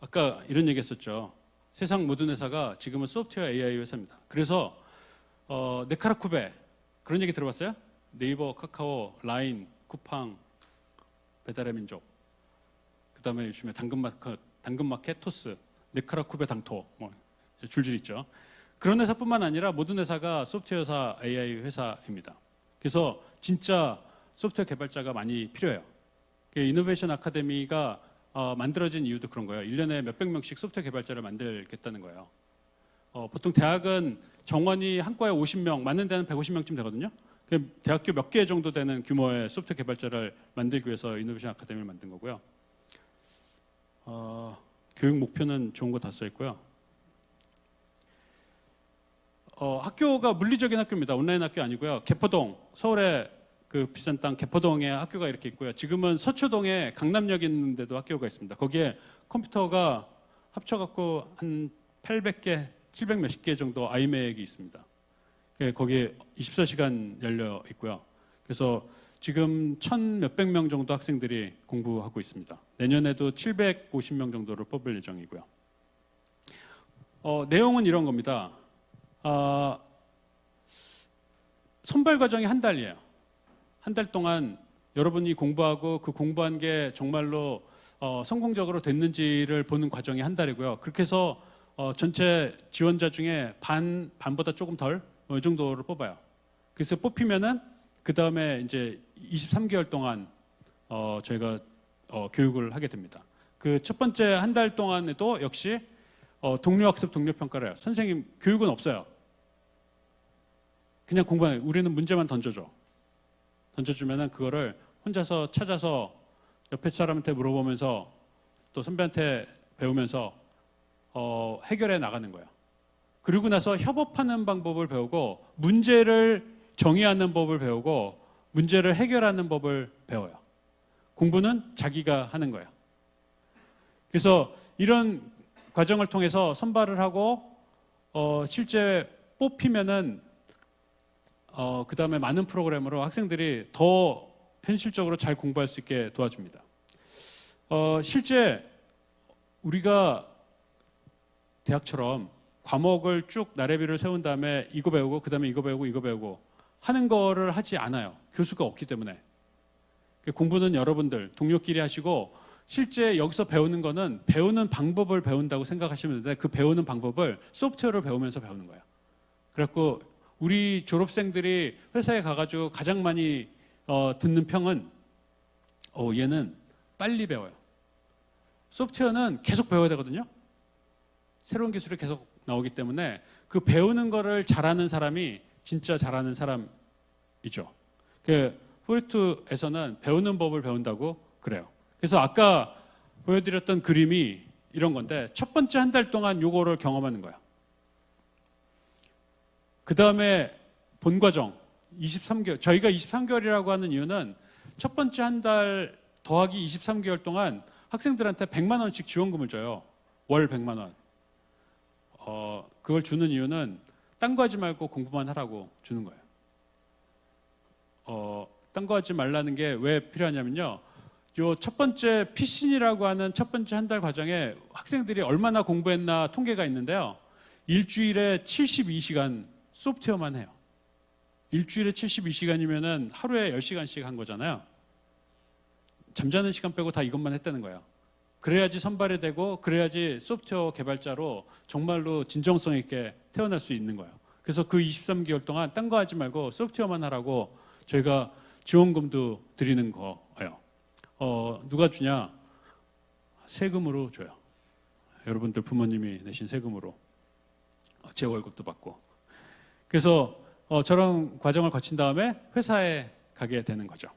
아까 이런 얘기 했었죠. 세상 모든 회사가 지금은 소프트웨어 AI 회사입니다. 그래서 네카라쿠베 그런 얘기 들어봤어요? 네이버, 카카오, 라인, 쿠팡, 배달의 민족, 그다음에 요즘에 당근마켓, 토스, 네카라쿠베, 당토 뭐 줄줄 있죠. 그런 회사뿐만 아니라 모든 회사가 소프트웨어 회사, AI 회사입니다. 그래서 진짜 소프트웨어 개발자가 많이 필요해요. 이노베이션 아카데미가 만들어진 이유도 그런 거예요. 1년에 몇백 명씩 소프트웨어 개발자를 만들겠다는 거예요. 보통 대학은 정원이 한 과에 50명, 많은 데는 150명쯤 되거든요. 대학교 몇 개 정도 되는 규모의 소프트웨어 개발자를 만들기 위해서 이노베이션 아카데미를 만든 거고요. 교육 목표는 좋은 거 다 써 있고요. 학교가 물리적인 학교입니다. 온라인 학교 아니고요. 개포동, 서울의 그 비싼 땅 개포동에 학교가 이렇게 있고요. 지금은 서초동에 강남역 있는데도 학교가 있습니다. 거기에 컴퓨터가 합쳐갖고 한 800개, 700 몇십 개 정도 아이맥이 있습니다. 거기에 24시간 열려 있고요. 그래서 지금 1000 몇백 명 정도 학생들이 공부하고 있습니다. 내년에도 750명 정도를 뽑을 예정이고요. 내용은 이런 겁니다. 선발 과정이 한 달이에요. 한 달 동안 여러분이 공부하고 그 공부한 게 정말로 성공적으로 됐는지를 보는 과정이 한 달이고요. 그렇게 해서 전체 지원자 중에 반보다 조금 덜, 이 정도를 뽑아요. 그래서 뽑히면은 그 다음에 이제 23개월 동안 저희가 교육을 하게 됩니다. 그 첫 번째 한 달 동안에도 역시 동료학습, 동료평가를 해요. 선생님 교육은 없어요. 그냥 공부하는, 우리는 문제만 던져주면은 그거를 혼자서 찾아서 옆에 사람한테 물어보면서 또 선배한테 배우면서 해결해 나가는 거예요. 그리고 나서 협업하는 방법을 배우고 문제를 정의하는 법을 배우고 문제를 해결하는 법을 배워요. 공부는 자기가 하는 거예요. 그래서 이런 과정을 통해서 선발을 하고 실제 뽑히면은 그 다음에 많은 프로그램으로 학생들이 더 현실적으로 잘 공부할 수 있게 도와줍니다. 실제 우리가 대학처럼 과목을 쭉 나래비를 세운 다음에 이거 배우고 그 다음에 이거 배우고 이거 배우고 하는 거를 하지 않아요. 교수가 없기 때문에. 공부는 여러분들 동료끼리 하시고 실제 여기서 배우는 거는 배우는 방법을 배운다고 생각하시면 되는데 그 배우는 방법을 소프트웨어를 배우면서 배우는 거예요. 그래갖고 우리 졸업생들이 회사에 가가지고 가장 많이 듣는 평은 얘는 빨리 배워요. 소프트웨어는 계속 배워야 되거든요. 새로운 기술이 계속 나오기 때문에 그 배우는 거를 잘하는 사람이 진짜 잘하는 사람이죠. 포르투에서는 배우는 법을 배운다고 그래요. 그래서 아까 보여드렸던 그림이 이런 건데 첫 번째 한 달 동안 요거를 경험하는 거야. 그 다음에 본과정 23개월, 저희가 23개월이라고 하는 이유는 첫 번째 한 달 더하기 23개월 동안 학생들한테 100만 원씩 지원금을 줘요. 월 100만 원. 그걸 주는 이유는 딴 거 하지 말고 공부만 하라고 주는 거예요. 딴 거 하지 말라는 게 왜 필요하냐면요. 요 첫 번째 피신이라고 하는 첫 번째 한 달 과정에 학생들이 얼마나 공부했나 통계가 있는데요. 일주일에 72시간 소프트웨어만 해요. 일주일에 72시간이면은 하루에 10시간씩 한 거잖아요. 잠자는 시간 빼고 다 이것만 했다는 거예요. 그래야지 선발이 되고 그래야지 소프트웨어 개발자로 정말로 진정성 있게 태어날 수 있는 거예요. 그래서 그 23개월 동안 딴 거 하지 말고 소프트웨어만 하라고 저희가 지원금도 드리는 거예요. 누가 주냐? 세금으로 줘요. 여러분들 부모님이 내신 세금으로 제 월급도 받고. 그래서 저런 과정을 거친 다음에 회사에 가게 되는 거죠.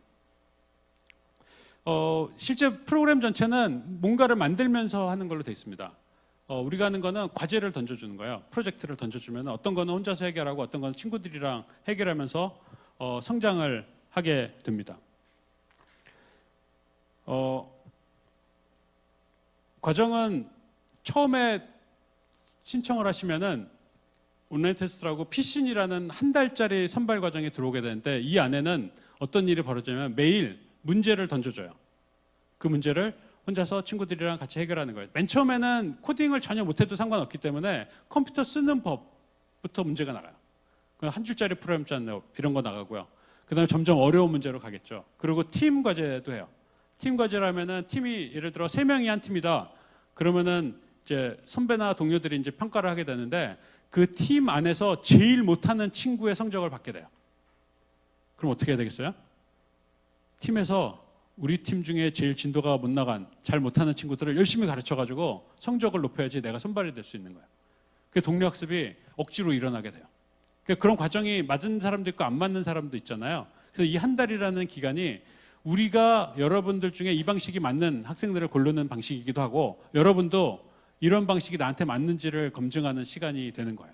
실제 프로그램 전체는 뭔가를 만들면서 하는 걸로 되어 있습니다. 우리가 하는 거는 과제를 던져주는 거예요. 프로젝트를 던져주면 어떤 거는 혼자서 해결하고 어떤 거는 친구들이랑 해결하면서 성장을 하게 됩니다. 과정은 처음에 신청을 하시면은 온라인 테스트라고 피신이라는 한 달짜리 선발 과정에 들어오게 되는데 이 안에는 어떤 일이 벌어지냐면 매일 문제를 던져줘요. 그 문제를 혼자서 친구들이랑 같이 해결하는 거예요. 맨 처음에는 코딩을 전혀 못해도 상관없기 때문에 컴퓨터 쓰는 법부터 문제가 나가요. 한 줄짜리 프로그램 짜는 이런 거 나가고요. 그 다음에 점점 어려운 문제로 가겠죠. 그리고 팀 과제도 해요. 팀 과제라면은 팀이 예를 들어 3명이 한 팀이다. 그러면은 이제 선배나 동료들이 이제 평가를 하게 되는데 그 팀 안에서 제일 못하는 친구의 성적을 받게 돼요. 그럼 어떻게 해야 되겠어요? 팀에서 우리 팀 중에 제일 진도가 못 나간, 잘 못하는 친구들을 열심히 가르쳐가지고 성적을 높여야지 내가 선발이 될 수 있는 거예요. 그 동료학습이 억지로 일어나게 돼요. 그런 과정이 맞은 사람도 있고 안 맞는 사람도 있잖아요. 그래서 이 한 달이라는 기간이 우리가 여러분들 중에 이 방식이 맞는 학생들을 고르는 방식이기도 하고 여러분도 이런 방식이 나한테 맞는지를 검증하는 시간이 되는 거예요.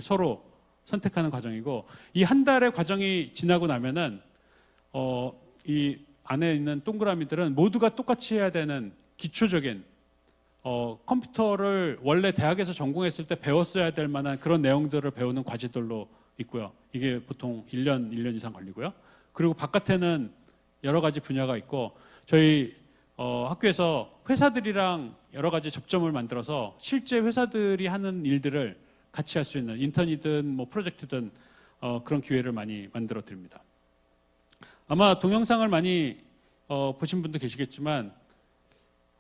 서로 선택하는 과정이고 이 한 달의 과정이 지나고 나면은 이 안에 있는 동그라미들은 모두가 똑같이 해야 되는 기초적인 컴퓨터를 원래 대학에서 전공했을 때 배웠어야 될 만한 그런 내용들을 배우는 과제들로 있고요. 이게 보통 1년 이상 걸리고요. 그리고 바깥에는 여러 가지 분야가 있고 저희 학교에서 회사들이랑 여러 가지 접점을 만들어서 실제 회사들이 하는 일들을 같이 할 수 있는 인턴이든 뭐 프로젝트든 그런 기회를 많이 만들어 드립니다. 아마 동영상을 많이 보신 분도 계시겠지만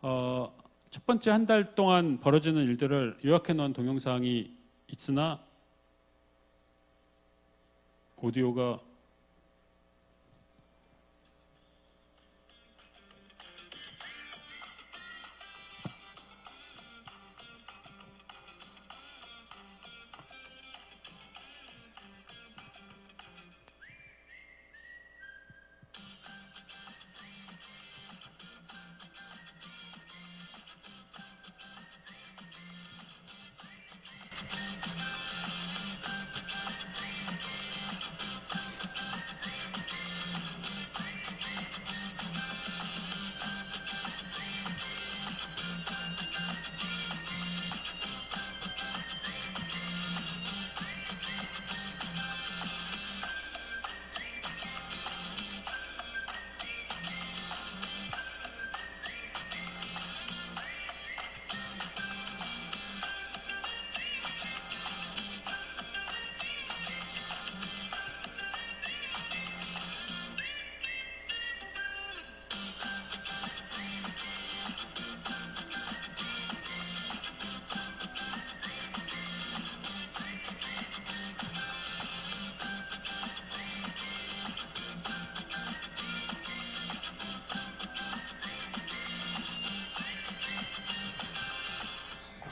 첫 번째 한 달 동안 벌어지는 일들을 요약해 놓은 동영상이 있으나 오디오가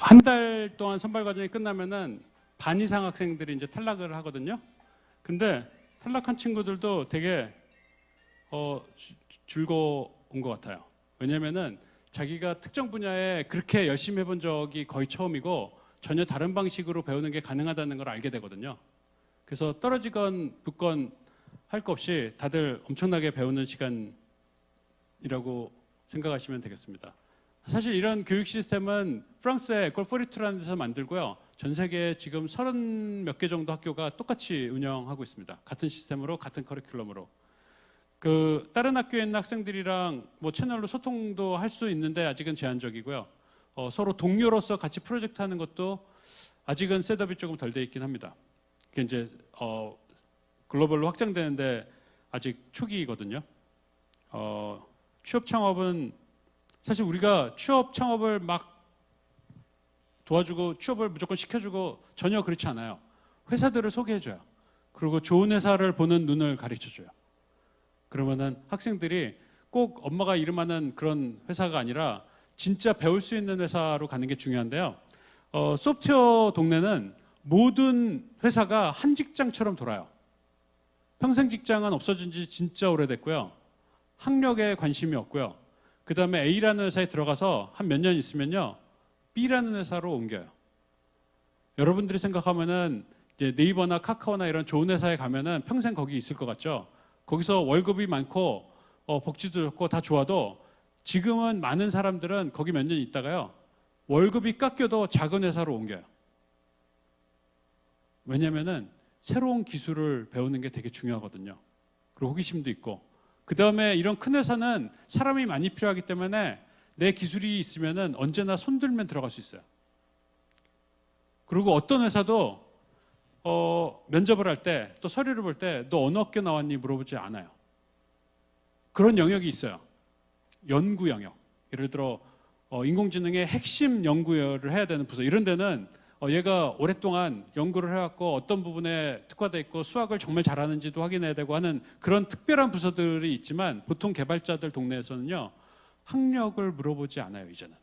한 달 동안 선발 과정이 끝나면은 반 이상 학생들이 이제 탈락을 하거든요. 근데 탈락한 친구들도 되게 즐거운 것 같아요. 왜냐면은 자기가 특정 분야에 그렇게 열심히 해본 적이 거의 처음이고 전혀 다른 방식으로 배우는 게 가능하다는 걸 알게 되거든요. 그래서 떨어지건 붙건 할 거 없이 다들 엄청나게 배우는 시간이라고 생각하시면 되겠습니다. 사실 이런 교육 시스템은 프랑스의 에콜 포리투라는 데서 만들고요. 전 세계에 지금 30 몇 개 정도 학교가 똑같이 운영하고 있습니다. 같은 시스템으로 같은 커리큘럼으로. 다른 학교에 있는 학생들이랑 뭐 채널로 소통도 할 수 있는데 아직은 제한적이고요. 서로 동료로서 같이 프로젝트 하는 것도 아직은 셋업이 조금 덜 돼 있긴 합니다. 그게 이제 글로벌로 확장되는데 아직 초기이거든요. 취업 창업은 사실 우리가 취업 창업을 막 도와주고 취업을 무조건 시켜주고 전혀 그렇지 않아요. 회사들을 소개해줘요. 그리고 좋은 회사를 보는 눈을 가르쳐줘요. 그러면은 학생들이 꼭 엄마가 이름하는 그런 회사가 아니라 진짜 배울 수 있는 회사로 가는 게 중요한데요. 소프트웨어 동네는 모든 회사가 한 직장처럼 돌아요. 평생 직장은 없어진 지 진짜 오래됐고요. 학력에 관심이 없고요. 그 다음에 A라는 회사에 들어가서 한 몇 년 있으면요. B라는 회사로 옮겨요. 여러분들이 생각하면은 이제 네이버나 카카오나 이런 좋은 회사에 가면은 평생 거기 있을 것 같죠? 거기서 월급이 많고 복지도 좋고 다 좋아도 지금은 많은 사람들은 거기 몇 년 있다가요. 월급이 깎여도 작은 회사로 옮겨요. 왜냐면은 새로운 기술을 배우는 게 되게 중요하거든요. 그리고 호기심도 있고. 그 다음에 이런 큰 회사는 사람이 많이 필요하기 때문에 내 기술이 있으면은 언제나 손들면 들어갈 수 있어요. 그리고 어떤 회사도 면접을 할 때 또 서류를 볼 때 너 어느 학교 나왔니 물어보지 않아요. 그런 영역이 있어요. 연구 영역. 예를 들어 인공지능의 핵심 연구를 해야 되는 부서, 이런 데는 얘가 오랫동안 연구를 해왔고 어떤 부분에 특화돼 있고 수학을 정말 잘하는지도 확인해야 되고 하는 그런 특별한 부서들이 있지만, 보통 개발자들 동네에서는요 학력을 물어보지 않아요. 이제는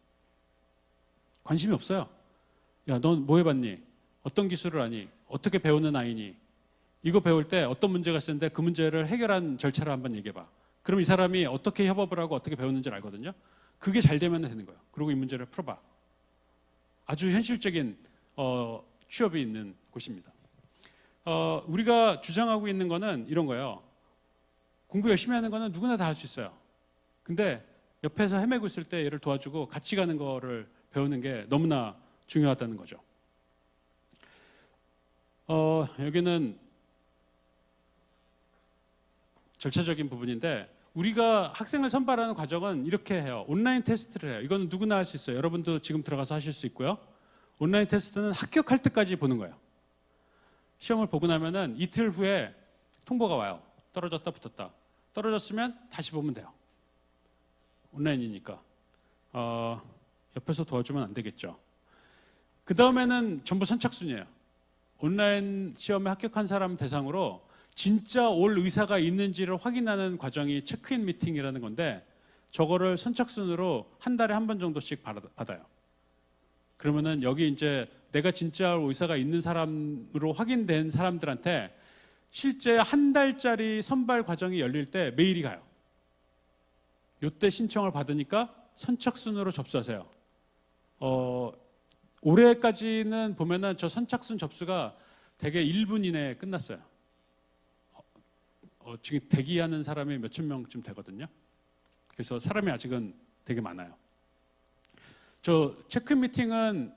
관심이 없어요. 야, 넌 뭐 해봤니? 어떤 기술을 아니? 어떻게 배우는 아이니? 이거 배울 때 어떤 문제가 있었는데 그 문제를 해결한 절차를 한번 얘기해봐. 그럼 이 사람이 어떻게 협업을 하고 어떻게 배웠는지를 알거든요. 그게 잘 되면 되는 거예요. 그리고 이 문제를 풀어봐. 아주 현실적인 취업이 있는 곳입니다. 우리가 주장하고 있는 거는 이런 거예요. 공부 열심히 하는 거는 누구나 다 할 수 있어요. 근데 옆에서 헤매고 있을 때 얘를 도와주고 같이 가는 거를 배우는 게 너무나 중요하다는 거죠. 여기는 절차적인 부분인데, 우리가 학생을 선발하는 과정은 이렇게 해요. 온라인 테스트를 해요. 이거는 누구나 할 수 있어요. 여러분도 지금 들어가서 하실 수 있고요. 온라인 테스트는 합격할 때까지 보는 거예요. 시험을 보고 나면은 이틀 후에 통보가 와요. 떨어졌다 붙었다. 떨어졌으면 다시 보면 돼요. 온라인이니까. 옆에서 도와주면 안 되겠죠. 그 다음에는 전부 선착순이에요. 온라인 시험에 합격한 사람 대상으로 진짜 올 의사가 있는지를 확인하는 과정이 체크인 미팅이라는 건데, 저거를 선착순으로 한 달에 한 번 정도씩 받아요. 그러면은 여기 이제 내가 진짜 올 의사가 있는 사람으로 확인된 사람들한테 실제 한 달짜리 선발 과정이 열릴 때 메일이 가요. 요때 신청을 받으니까 선착순으로 접수하세요. 올해까지는 보면은 저 선착순 접수가 대개 1분 이내에 끝났어요. 지금 대기하는 사람이 몇천 명쯤 되거든요. 그래서 사람이 아직은 되게 많아요. 저 체크인 미팅은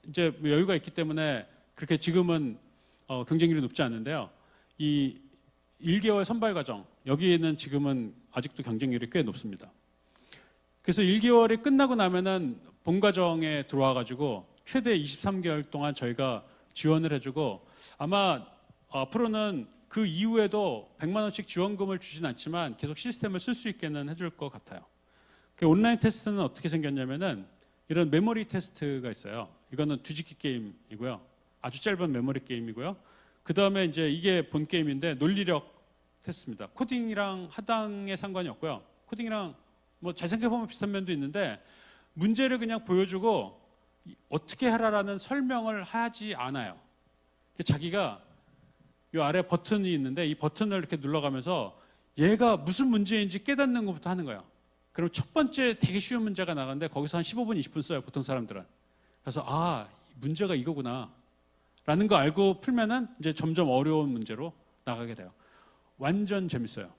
이제 여유가 있기 때문에 그렇게 지금은 경쟁률이 높지 않은데요. 이 1개월 선발 과정, 여기에는 지금은 아직도 경쟁률이 꽤 높습니다. 그래서 1개월이 끝나고 나면은 본 과정에 들어와 가지고 최대 23개월 동안 저희가 지원을 해주고, 아마 앞으로는 그 이후에도 100만 원씩 지원금을 주진 않지만 계속 시스템을 쓸 수 있게는 해줄 것 같아요. 그 온라인 테스트는 어떻게 생겼냐면은 이런 메모리 테스트가 있어요. 이거는 뒤집기 게임이고요. 아주 짧은 메모리 게임이고요. 그 다음에 이제 이게 본 게임인데 논리력 테스트입니다. 코딩이랑 하당에 상관이 없고요. 코딩이랑 뭐 잘 생각해보면 비슷한 면도 있는데, 문제를 그냥 보여주고 어떻게 하라라는 설명을 하지 않아요. 자기가 이 아래 버튼이 있는데 이 버튼을 이렇게 눌러가면서 얘가 무슨 문제인지 깨닫는 것부터 하는 거예요. 그럼 첫 번째 되게 쉬운 문제가 나가는데 거기서 한 15분, 20분 써요, 보통 사람들은. 그래서 문제가 이거구나 라는 거 알고 풀면은 이제 점점 어려운 문제로 나가게 돼요. 완전 재밌어요.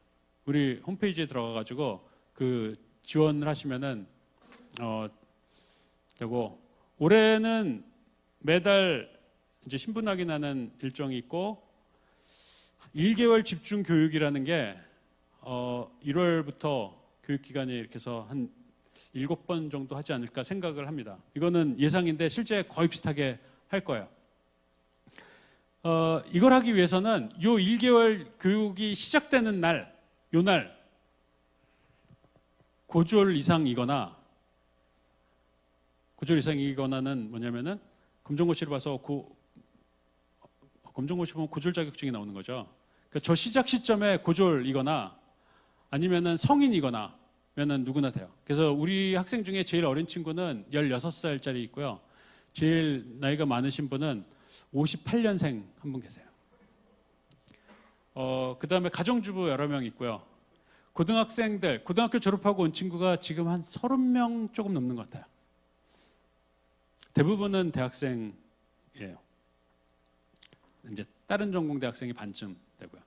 우리 홈페이지에 들어가가지고 그 지원을 하시면은 되고, 올해는 매달 이제 신분 확인하는 일정이 있고, 1개월 집중 교육이라는 게 1월부터 교육기간이 이렇게 해서 한 7번 정도 하지 않을까 생각을 합니다. 이거는 예상인데 실제 거의 비슷하게 할 거예요. 이걸 하기 위해서는 요 1개월 교육이 시작되는 날, 요 날 고졸 이상이거나는 뭐냐면은 검정고시를 봐서 검정고시 보면 고졸 자격증이 나오는 거죠. 그러니까 저 시작 시점에 고졸이거나 아니면은 성인이거나 면은 누구나 돼요. 그래서 우리 학생 중에 제일 어린 친구는 16살짜리 있고요. 제일 나이가 많으신 분은 58년생 한 분 계세요. 그 다음에 가정주부 여러 명 있고요. 고등학교 졸업하고 온 친구가 지금 한 30명 조금 넘는 것 같아요. 대부분은 대학생이에요. 이제 다른 전공 대학생이 반쯤 되고요.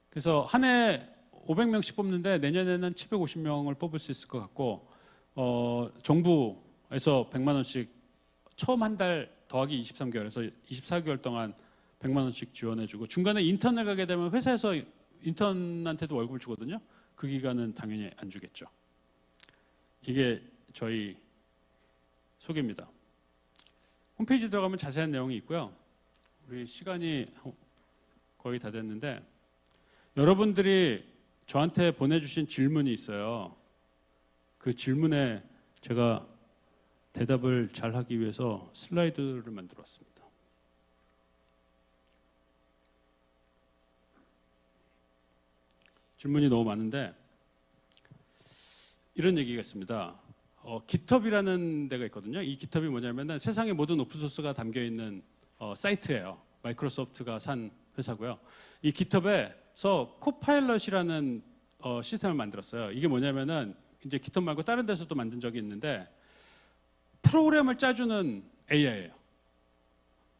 그래서 한 해 500명씩 뽑는데 내년에는 750명을 뽑을 수 있을 것 같고, 정부에서 100만 원씩 처음 한 달 더하기 23개월에서 24개월 동안 100만 원씩 지원해주고, 중간에 인턴을 가게 되면 회사에서 인턴한테도 월급을 주거든요. 그 기간은 당연히 안 주겠죠. 이게 저희 소개입니다. 홈페이지 들어가면 자세한 내용이 있고요. 우리 시간이 거의 다 됐는데 여러분들이 저한테 보내주신 질문이 있어요. 그 질문에 제가 대답을 잘 하기 위해서 슬라이드를 만들어 왔습니다. 질문이 너무 많은데 이런 얘기가 있습니다. GitHub이라는 데가 있거든요. 이 GitHub이 뭐냐면은 세상의 모든 오픈소스가 담겨 있는 사이트예요. 마이크로소프트가 산 회사고요. 이 GitHub에서 코파일럿이라는 시스템을 만들었어요. 이게 뭐냐면은 이제 GitHub 말고 다른 데서도 만든 적이 있는데 프로그램을 짜주는 AI예요.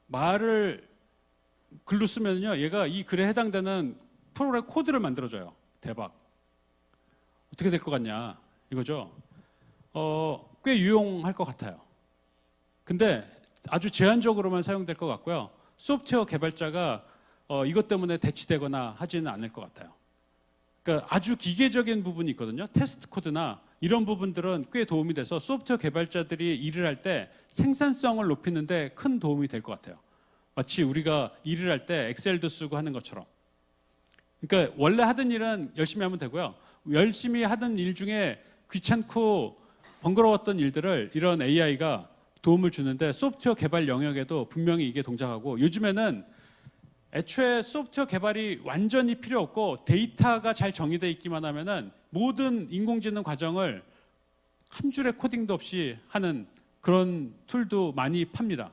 말을 글로 쓰면요, 얘가 이 글에 해당되는 프로그램 코드를 만들어줘요. 대박. 어떻게 될 것 같냐 이거죠. 꽤 유용할 것 같아요. 근데 아주 제한적으로만 사용될 것 같고요. 소프트웨어 개발자가 이것 때문에 대치되거나 하지는 않을 것 같아요. 그러니까 아주 기계적인 부분이 있거든요. 테스트 코드나 이런 부분들은 꽤 도움이 돼서 소프트웨어 개발자들이 일을 할 때 생산성을 높이는데 큰 도움이 될 것 같아요. 마치 우리가 일을 할 때 엑셀도 쓰고 하는 것처럼. 그러니까 원래 하던 일은 열심히 하면 되고요. 열심히 하던 일 중에 귀찮고 번거로웠던 일들을 이런 AI가 도움을 주는데 소프트웨어 개발 영역에도 분명히 이게 동작하고 요즘에는 애초에 소프트웨어 개발이 완전히 필요 없고 데이터가 잘 정의되어 있기만 하면은 모든 인공지능 과정을 한 줄의 코딩도 없이 하는 그런 툴도 많이 팝니다.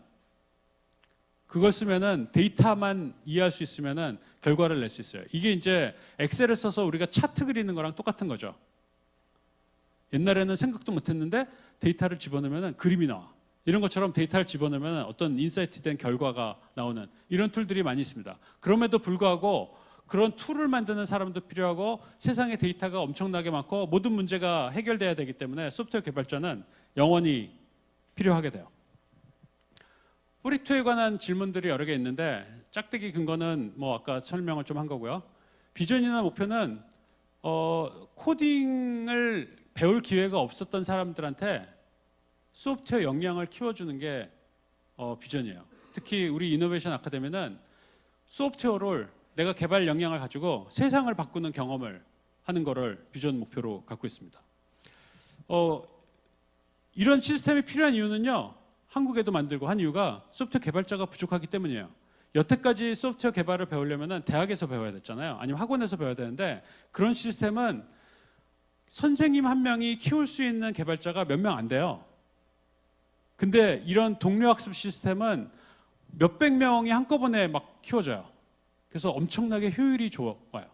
그걸 쓰면은 데이터만 이해할 수 있으면은 결과를 낼 수 있어요. 이게 이제 엑셀을 써서 우리가 차트 그리는 거랑 똑같은 거죠. 옛날에는 생각도 못 했는데 데이터를 집어넣으면은 그림이 나와. 이런 것처럼 데이터를 집어넣으면 어떤 인사이트 된 결과가 나오는 이런 툴들이 많이 있습니다. 그럼에도 불구하고 그런 툴을 만드는 사람도 필요하고 세상에 데이터가 엄청나게 많고 모든 문제가 해결돼야 되기 때문에 소프트웨어 개발자는 영원히 필요하게 돼요. 뿌리2에 관한 질문들이 여러 개 있는데 짝대기 근거는 뭐 아까 설명을 좀 한 거고요. 비전이나 목표는 코딩을 배울 기회가 없었던 사람들한테 소프트웨어 역량을 키워주는 게 비전이에요. 특히 우리 이노베이션 아카데미는 소프트웨어를 내가 개발 역량을 가지고 세상을 바꾸는 경험을 하는 거를 비전 목표로 갖고 있습니다. 이런 시스템이 필요한 이유는요. 한국에도 만들고 한 이유가 소프트웨어 개발자가 부족하기 때문이에요. 여태까지 소프트웨어 개발을 배우려면 대학에서 배워야 됐잖아요. 아니면 학원에서 배워야 되는데 그런 시스템은 선생님 한 명이 키울 수 있는 개발자가 몇 명 안 돼요. 근데 이런 동료학습 시스템은 몇백 명이 한꺼번에 막 키워져요. 그래서 엄청나게 효율이 좋아요.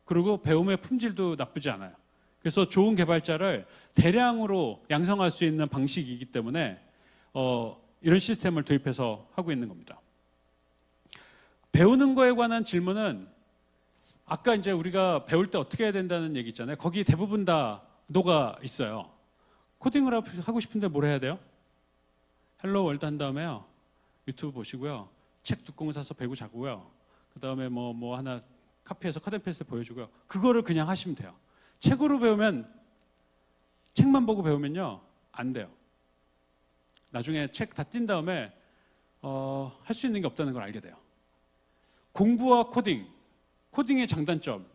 그리고 배움의 품질도 나쁘지 않아요. 그래서 좋은 개발자를 대량으로 양성할 수 있는 방식이기 때문에 이런 시스템을 도입해서 하고 있는 겁니다. 배우는 거에 관한 질문은 아까 이제 우리가 배울 때 어떻게 해야 된다는 얘기 있잖아요. 거기 대부분 다 녹아 있어요. 코딩을 하고 싶은데 뭘 해야 돼요? 헬로 월드 한 다음에요. 유튜브 보시고요. 책 뚜껑 사서 배구 자고요. 그 다음에 뭐 하나 카피해서 컷앤페이스트 보여주고요. 그거를 그냥 하시면 돼요. 책으로 배우면 책만 보고 배우면요. 안 돼요. 나중에 책 다 띈 다음에 할 수 있는 게 없다는 걸 알게 돼요. 공부와 코딩의 장단점.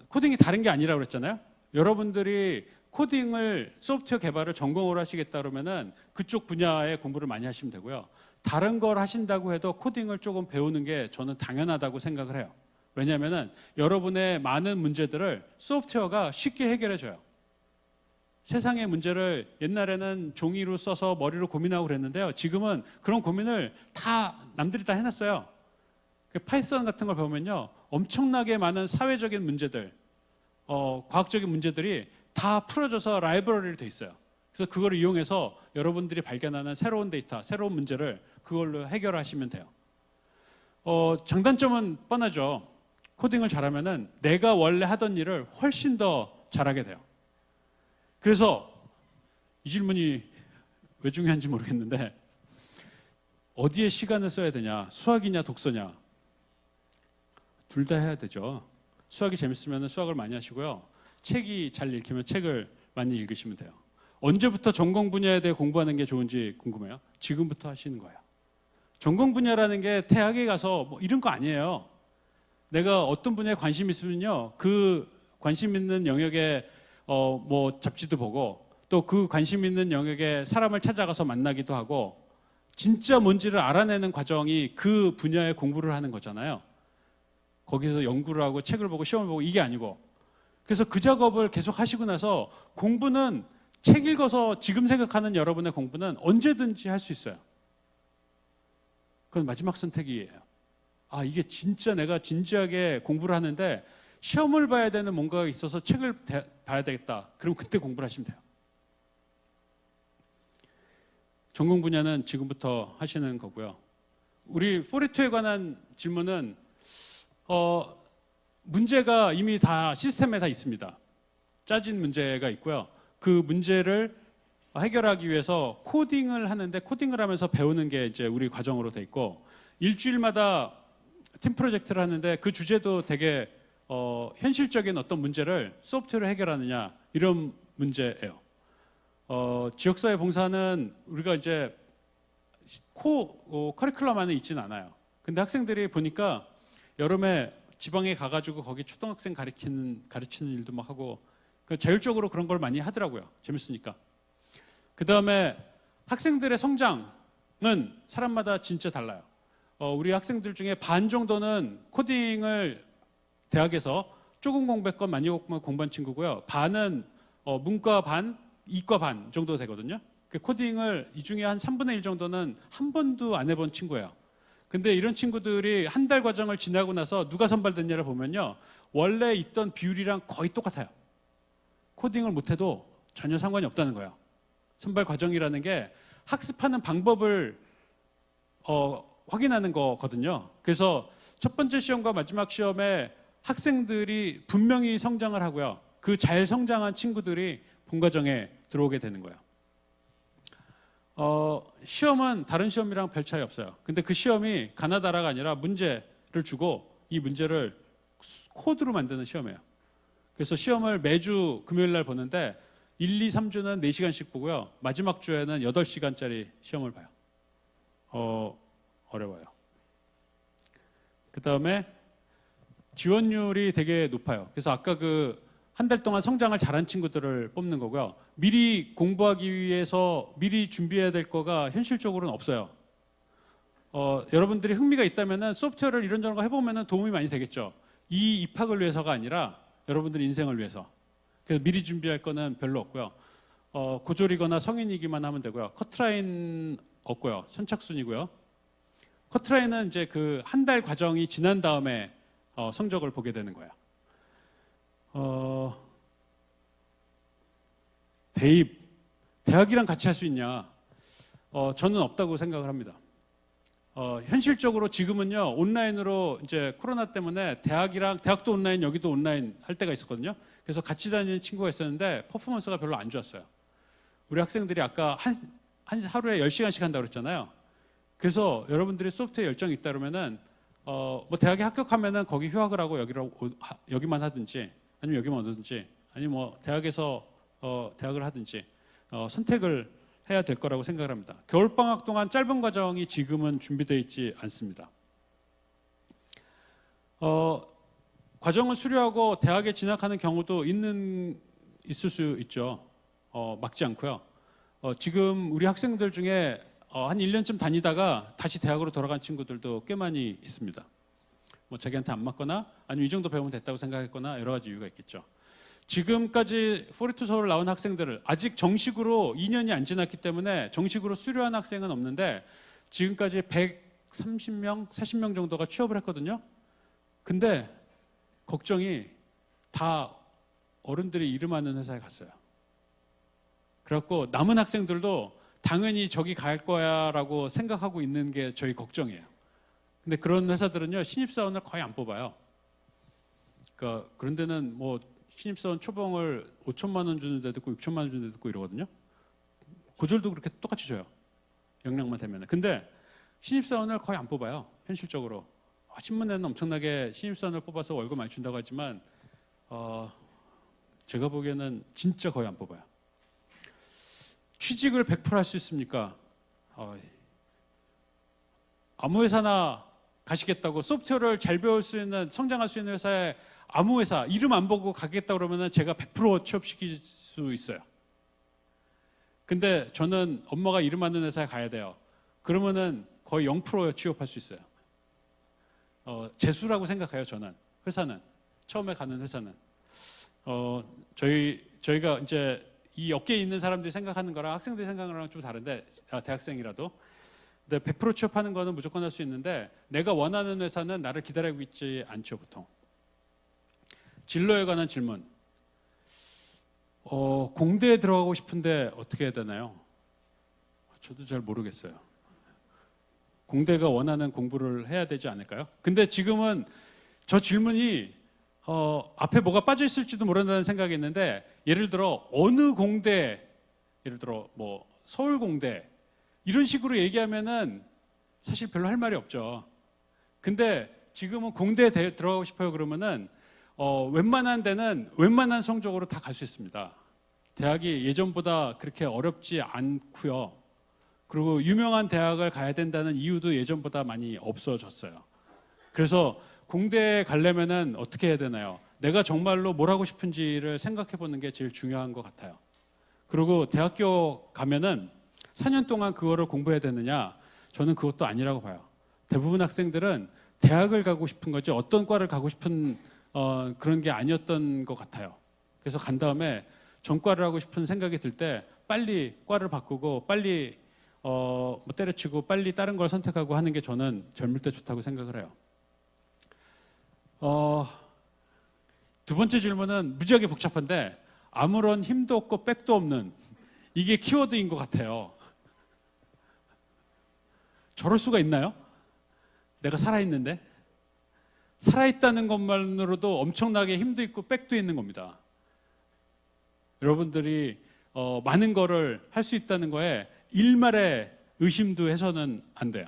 코딩이 다른 게 아니라고 그랬잖아요. 여러분들이 코딩을 소프트웨어 개발을 전공으로 하시겠다 그러면은 그쪽 분야의 공부를 많이 하시면 되고요. 다른 걸 하신다고 해도 코딩을 조금 배우는 게 저는 당연하다고 생각을 해요. 왜냐하면은 여러분의 많은 문제들을 소프트웨어가 쉽게 해결해 줘요. 세상의 문제를 옛날에는 종이로 써서 머리로 고민하고 그랬는데요. 지금은 그런 고민을 다 남들이 다 해놨어요. 파이썬 같은 걸 배우면요. 엄청나게 많은 사회적인 문제들, 과학적인 문제들이 다 풀어져서 라이브러리로 돼 있어요. 그래서 그걸 이용해서 여러분들이 발견하는 새로운 데이터, 새로운 문제를 그걸로 해결하시면 돼요. 장단점은 뻔하죠. 코딩을 잘하면은 내가 원래 하던 일을 훨씬 더 잘하게 돼요. 그래서 이 질문이 왜 중요한지 모르겠는데 어디에 시간을 써야 되냐? 수학이냐 독서냐? 둘 다 해야 되죠. 수학이 재밌으면 수학을 많이 하시고요. 책이 잘 읽히면 책을 많이 읽으시면 돼요. 언제부터 전공 분야에 대해 공부하는 게 좋은지 궁금해요? 지금부터 하시는 거예요. 전공 분야라는 게 대학에 가서 뭐 이런 거 아니에요. 내가 어떤 분야에 관심 있으면요, 그 관심 있는 영역에 뭐 잡지도 보고 또 그 관심 있는 영역에 사람을 찾아가서 만나기도 하고 진짜 뭔지를 알아내는 과정이 그 분야의 공부를 하는 거잖아요. 거기서 연구를 하고 책을 보고 시험을 보고 이게 아니고, 그래서 그 작업을 계속 하시고 나서 공부는 책 읽어서 지금 생각하는 여러분의 공부는 언제든지 할 수 있어요. 그건 마지막 선택이에요. 아, 이게 진짜 내가 진지하게 공부를 하는데 시험을 봐야 되는 뭔가가 있어서 책을 봐야 되겠다. 그럼 그때 공부를 하시면 돼요. 전공 분야는 지금부터 하시는 거고요. 우리 42에 관한 질문은 문제가 이미 다 시스템에 다 있습니다. 짜진 문제가 있고요. 그 문제를 해결하기 위해서 코딩을 하는데, 코딩을 하면서 배우는 게 이제 우리 과정으로 돼 있고, 일주일마다 팀 프로젝트를 하는데 그 주제도 되게 현실적인 어떤 문제를 소프트웨어로 해결하느냐, 이런 문제예요. 지역사회 봉사는 우리가 이제 커리큘럼 안에 있지는 않아요. 근데 학생들이 보니까 여름에 지방에 가가지고 거기 초등학생 가르치는 일도 막 하고, 자율적으로 그런 걸 많이 하더라고요. 재밌으니까. 그 다음에 학생들의 성장은 사람마다 진짜 달라요. 우리 학생들 중에 반 정도는 코딩을 대학에서 조금 공부했건 많이 공부한 친구고요. 반은 문과 반, 이과 반 정도 되거든요. 그 코딩을 이 중에 한 3분의 1 정도는 한 번도 안 해본 친구예요. 근데 이런 친구들이 한 달 과정을 지나고 나서 누가 선발됐냐를 보면요, 원래 있던 비율이랑 거의 똑같아요. 코딩을 못해도 전혀 상관이 없다는 거예요. 선발 과정이라는 게 학습하는 방법을 확인하는 거거든요. 그래서 첫 번째 시험과 마지막 시험에 학생들이 분명히 성장을 하고요. 그 잘 성장한 친구들이 본과정에 들어오게 되는 거예요. 시험은 다른 시험이랑 별 차이 없어요. 근데 그 시험이 가나다라가 아니라 문제를 주고 이 문제를 코드로 만드는 시험이에요. 그래서 시험을 매주 금요일 날 보는데 1, 2, 3주는 4시간씩 보고요. 마지막 주에는 8시간짜리 시험을 봐요. 어려워요. 그 다음에 지원율이 되게 높아요. 그래서 아까 그 한 달 동안 성장을 잘한 친구들을 뽑는 거고요. 미리 공부하기 위해서 미리 준비해야 될 거가 현실적으로는 없어요. 여러분들이 흥미가 있다면 소프트웨어를 이런저런 거 해보면 도움이 많이 되겠죠. 이 입학을 위해서가 아니라 여러분들 인생을 위해서. 그래서 미리 준비할 거는 별로 없고요. 고졸이거나 성인이기만 하면 되고요. 커트라인 없고요. 선착순이고요. 커트라인은 이제 그 한 달 과정이 지난 다음에 성적을 보게 되는 거예요. 대입, 대학이랑 같이 할 수 있냐? 저는 없다고 생각을 합니다. 현실적으로 지금은요, 온라인으로 이제 코로나 때문에 대학도 온라인, 여기도 온라인 할 때가 있었거든요. 그래서 같이 다니는 친구가 있었는데 퍼포먼스가 별로 안 좋았어요. 우리 학생들이 아까 한 하루에 10시간씩 한다고 그랬잖아요. 그래서 여러분들이 소프트웨어 열정이 있다 그러면은 뭐 대학에 합격하면은 거기 휴학을 하고 여기만 하든지 아니면 여기만 오든지 아니면 뭐 대학에서 대학을 하든지 선택을 해야 될 거라고 생각을 합니다. 겨울방학 동안 짧은 과정이 지금은 준비되어 있지 않습니다. 과정을 수료하고 대학에 진학하는 경우도 있을 수 있죠. 막지 않고요. 지금 우리 학생들 중에 한 1년쯤 다니다가 다시 대학으로 돌아간 친구들도 꽤 많이 있습니다. 뭐 자기한테 안 맞거나 아니면 이 정도 배우면 됐다고 생각했거나 여러 가지 이유가 있겠죠. 지금까지 42 서울 나온 학생들을 아직 정식으로 2년이 안 지났기 때문에 정식으로 수료한 학생은 없는데 지금까지 130명, 40명 정도가 취업을 했거든요. 근데 걱정이 다 어른들이 이름하는 회사에 갔어요. 그래갖고 남은 학생들도 당연히 저기 갈 거야 라고 생각하고 있는 게 저희 걱정이에요. 근데 그런 회사들은요, 신입사원을 거의 안 뽑아요. 그러니까 그런 데는 뭐 신입사원 초봉을 5천만 원 주는 데도 있고 6천만 원 주는 데도 있고 이러거든요. 고졸도 그렇게 똑같이 줘요. 역량만 되면. 근데 신입사원을 거의 안 뽑아요. 현실적으로. 신문에는 엄청나게 신입사원을 뽑아서 월급 많이 준다고 하지만 제가 보기에는 진짜 거의 안 뽑아요. 취직을 100% 할 수 있습니까? 아무 회사나 가시겠다고 소프트웨어를 잘 배울 수 있는 성장할 수 있는 회사에 아무 회사 이름 안 보고 가겠다 그러면은 제가 100% 취업시킬 수 있어요. 근데 저는 엄마가 이름 안 되는 회사에 가야 돼요. 그러면은 거의 0% 취업할 수 있어요. 재수라고 생각해요. 저는 회사는 처음에 가는 회사는 저희가 이제 이 업계에 있는 사람들이 생각하는 거랑 학생들이 생각하는 거랑 좀 다른데 대학생이라도 근데 100% 취업하는 거는 무조건 할 수 있는데 내가 원하는 회사는 나를 기다리고 있지 않죠. 보통 진로에 관한 질문. 공대에 들어가고 싶은데 어떻게 해야 되나요? 저도 잘 모르겠어요. 공대가 원하는 공부를 해야 되지 않을까요? 근데 지금은 저 질문이 앞에 뭐가 빠져 있을지도 모른다는 생각이 있는데 예를 들어 어느 공대, 예를 들어 뭐 서울공대 이런 식으로 얘기하면은 사실 별로 할 말이 없죠. 근데 지금은 공대에 들어가고 싶어요 그러면은 웬만한 데는 웬만한 성적으로 다 갈 수 있습니다. 대학이 예전보다 그렇게 어렵지 않고요. 그리고 유명한 대학을 가야 된다는 이유도 예전보다 많이 없어졌어요. 그래서 공대에 가려면은 어떻게 해야 되나요? 내가 정말로 뭘 하고 싶은지를 생각해 보는 게 제일 중요한 것 같아요. 그리고 대학교 가면은 4년 동안 그거를 공부해야 되느냐? 저는 그것도 아니라고 봐요. 대부분 학생들은 대학을 가고 싶은 거지 어떤 과를 가고 싶은 그런 게 아니었던 것 같아요. 그래서 간 다음에 전과를 하고 싶은 생각이 들 때 빨리 과를 바꾸고 빨리 뭐 때려치고 빨리 다른 걸 선택하고 하는 게 저는 젊을 때 좋다고 생각을 해요. 두 번째 질문은 무지하게 복잡한데 아무런 힘도 없고 백도 없는 이게 키워드인 것 같아요. 저럴 수가 있나요? 내가 살아있는데? 살아있다는 것만으로도 엄청나게 힘도 있고 백도 있는 겁니다. 여러분들이 많은 거를 할 수 있다는 거에 일말의 의심도 해서는 안 돼요.